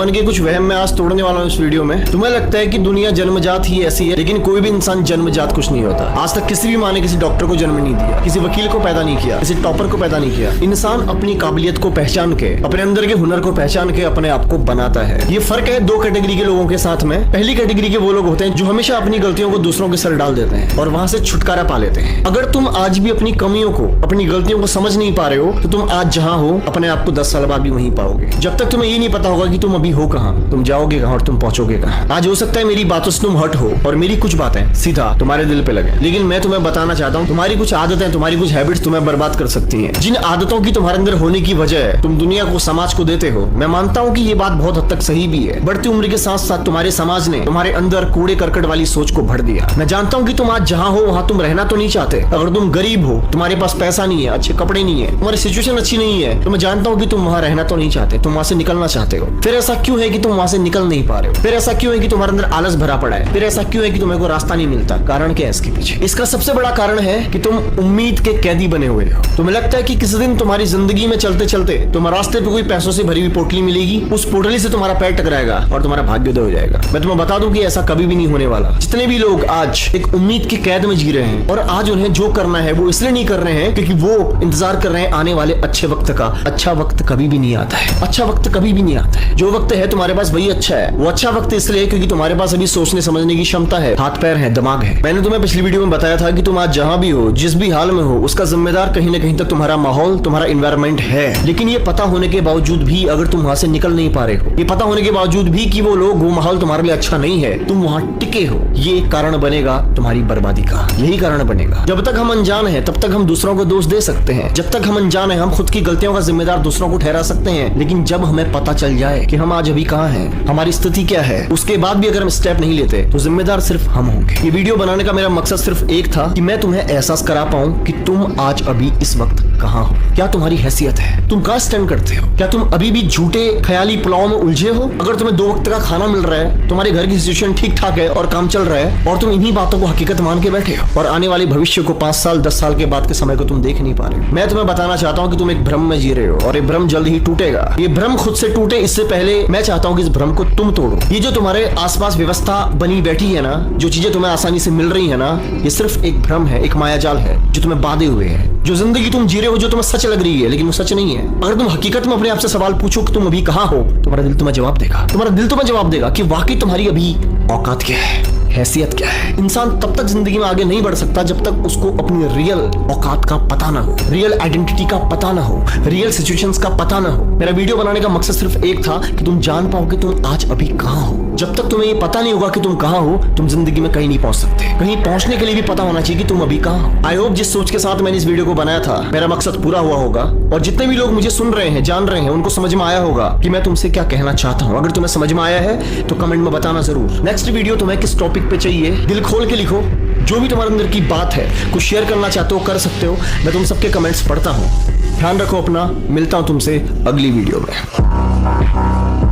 मन के कुछ वहम मैं आज तोड़ने वाला हूँ इस वीडियो में। तुम्हें लगता है कि दुनिया जन्मजात ही ऐसी है, लेकिन कोई भी इंसान जन्मजात कुछ नहीं होता। आज तक किसी भी माँ ने किसी डॉक्टर को जन्म नहीं दिया, किसी वकील को पैदा नहीं किया, किसी टॉपर को पैदा नहीं किया। इंसान अपनी काबिलियत को पहचान के, अपने अंदर के हुनर को पहचान के अपने आप को बनाता है। ये फर्क है दो कैटेगरी के लोगों के साथ में। पहली कैटेगरी के वो लोग होते हैं जो हमेशा अपनी गलतियों को दूसरों के सर डाल देते हैं और वहां से छुटकारा पा लेते हैं। अगर तुम आज भी अपनी कमियों को, अपनी गलतियों को समझ नहीं पा रहे हो, तो तुम आज जहां हो अपने आप को 10 साल बाद भी वहीं पाओगे। जब तक तुम्हें ये नहीं पता होगा कि तुम अभी हो कहां, तुम जाओगे कहां और तुम पहुंचोगे कहां। आज हो सकता है मेरी बातों से तुम हट हो और मेरी कुछ बातें सीधा तुम्हारे दिल पे लगे, लेकिन मैं तुम्हें बताना चाहता हूं तुम्हारी कुछ आदतें, तुम्हारी कुछ हैबिट्स तुम्हें बर्बाद कर सकती हैं। जिन आदतों की तुम्हारे अंदर होने की वजह तुम दुनिया को, समाज को देते हो। मैं मानता हूं कि ये बात बहुत हद तक सही भी है। बढ़ती उम्र के साथ साथ तुम्हारे समाज ने तुम्हारे अंदर कूड़े करकट वाली सोच को भर दिया। मैं जानता हूं कि तुम आज जहां हो वहां तुम रहना तो नहीं चाहते। अगर तुम गरीब हो, तुम्हारे पास पैसा नहीं है, अच्छे कपड़े नहीं है, तुम्हारी सिचुएशन अच्छी नहीं है, तो मैं जानता हूं कि तुम वहां रहना तो नहीं चाहते, तुम वहां से निकलना चाहते हो। फिर ऐसा क्यों है कि तुम वहां से निकल नहीं पा रहे हो? फिर ऐसा क्यों है कि तुम्हारे अंदर आलस भरा पड़ा है? फिर ऐसा क्यों है कि तुम्हें कोई रास्ता नहीं मिलता? कारण क्या है इसके पीछे? इसका सबसे बड़ा कारण है कि तुम उम्मीद के कैदी बने हुए हो। तुम्हें लगता है कि किसी दिन तुम्हारी जिंदगी में चलते चलते तुम रास्ते पे कोई पैसों से भरी हुई पोटली मिलेगी, उस पोटली से तुम्हारा पैर टकराएगा और तुम्हारा भाग्योदय हो जाएगा। मैं तुम्हें बता दूं कि ऐसा कभी भी नहीं होने वाला। जितने भी लोग आज एक उम्मीद की कैद में जी रहे हैं और आज उन्हें जो करना है वो इसलिए नहीं कर रहे हैं क्योंकि वो इंतजार कर रहे हैं आने वाले अच्छे वक्त का। अच्छा वक्त कभी भी नहीं आता है, अच्छा वक्त कभी भी नहीं आता है। जो वक्त है तुम्हारे पास वही अच्छा है। वो अच्छा वक्त इसलिए क्योंकि तुम्हारे पास अभी सोचने समझने की क्षमता है, हाथ पैर है, दिमाग है। मैंने तुम्हें पिछली वीडियो में बताया था कि तुम आज जहां भी हो, जिस भी हाल में हो, उसका जिम्मेदार कहीं ना कहीं तक तुम्हारा माहौल, तुम्हारा एनवायरनमेंट है। लेकिन ये पता होने के बावजूद भी अगर तुम वहां से निकल नहीं पा रहे हो, ये पता होने के बावजूद भी कि वो लोग, वो माहौल तुम्हारे लिए अच्छा नहीं है, तुम वहां टिके हो, ये कारण बनेगा तुम्हारी बर्बादी का। यही कारण बनेगा। जब तक हम अनजान है तब तक हम दूसरों को दोष दे सकते हैं। जब तक हम अनजान है हम खुद की गलतियों का जिम्मेदार दूसरों को ठहरा सकते हैं। लेकिन जब हमें पता चल जाए कि हम आज अभी कहां हैं, हमारी स्थिति क्या है, उसके बाद भी अगर हम स्टेप नहीं लेते तो जिम्मेदार सिर्फ हम होंगे। ये वीडियो बनाने का मेरा मकसद सिर्फ एक था कि मैं तुम्हें एहसास करा पाऊं कि तुम आज अभी इस वक्त कहां हो, क्या तुम्हारी हैसियत है, तुम कहां स्टैंड करते हो। क्या तुम अभी भी झूठे ख्याली पुलाव में उलझे हो? अगर तुम्हें 2 वक्त का खाना मिल रहा है, तुम्हारे घर की सिचुएशन ठीक ठाक है और काम चल रहा है और तुम इन्हीं बातों को हकीकत मान के बैठे हो और आने वाले भविष्य को 5 साल 10 साल के बाद के समय को तुम देख नहीं पा रहे हो। मैं तुम्हें बताना चाहता हूं कि तुम एक भ्रम में जी रहे हो और ये भ्रम जल्द ही टूटेगा। ये भ्रम खुद से टूटे इससे पहले मैं चाहता हूं कि इस भ्रम को तुम तोड़ो। ये जो तुम्हारे आसपास व्यवस्था बनी बैठी है ना, जो चीजें तुम्हें आसानी से मिल रही है ना, ये सिर्फ एक भ्रम है, एक मायाजाल है जो तुम्हें बांधे हुए है। जो जिंदगी तुम जी रहे हो, जो तुम्हें सच लग रही है, लेकिन वो सच नहीं है। अगर तुम हकीकत में अपने आप से सवाल पूछो कि तुम अभी कहां हो, तुम्हारा दिल तुम्हें जवाब देगा। तुम्हारा दिल तुम्हें जवाब देगा कि वाकई तुम्हारी अभी औकात क्या है, हैसियत क्या है। इंसान तब तक जिंदगी में आगे नहीं बढ़ सकता जब तक उसको अपनी रियल औकात का पता ना हो, रियल आइडेंटिटी का पता ना हो, रियल सिचुएशंस का पता ना हो। मेरा वीडियो बनाने का मकसद सिर्फ एक था कि तुम जान पाओ कि तुम आज अभी कहां हो। जब तक तुम्हें ये पता नहीं होगा कि तुम कहां हो, तुम जिंदगी में कहीं नहीं पहुंच सकते। कहीं पहुंचने के लिए भी पता होना चाहिए कि तुम अभी कहां हो। आई होप जिस सोच के साथ मैंने इस वीडियो को बनाया था मेरा मकसद पूरा हुआ होगा और जितने भी लोग मुझे सुन रहे हैं, जान रहे हैं, उनको समझ में आया होगा कि मैं तुमसे क्या कहना चाहता हूं। अगर तुम्हें समझ में आया है तो कमेंट में बताना जरूर। नेक्स्ट वीडियो तुम्हें किस टॉपिक पे चाहिए, दिल खोल के लिखो। जो भी तुम्हारे अंदर की बात है, कुछ शेयर करना चाहते हो कर सकते हो। मैं तुम सबके कमेंट्स पढ़ता हूं। ध्यान रखो अपना। मिलता हूं तुमसे अगली वीडियो में।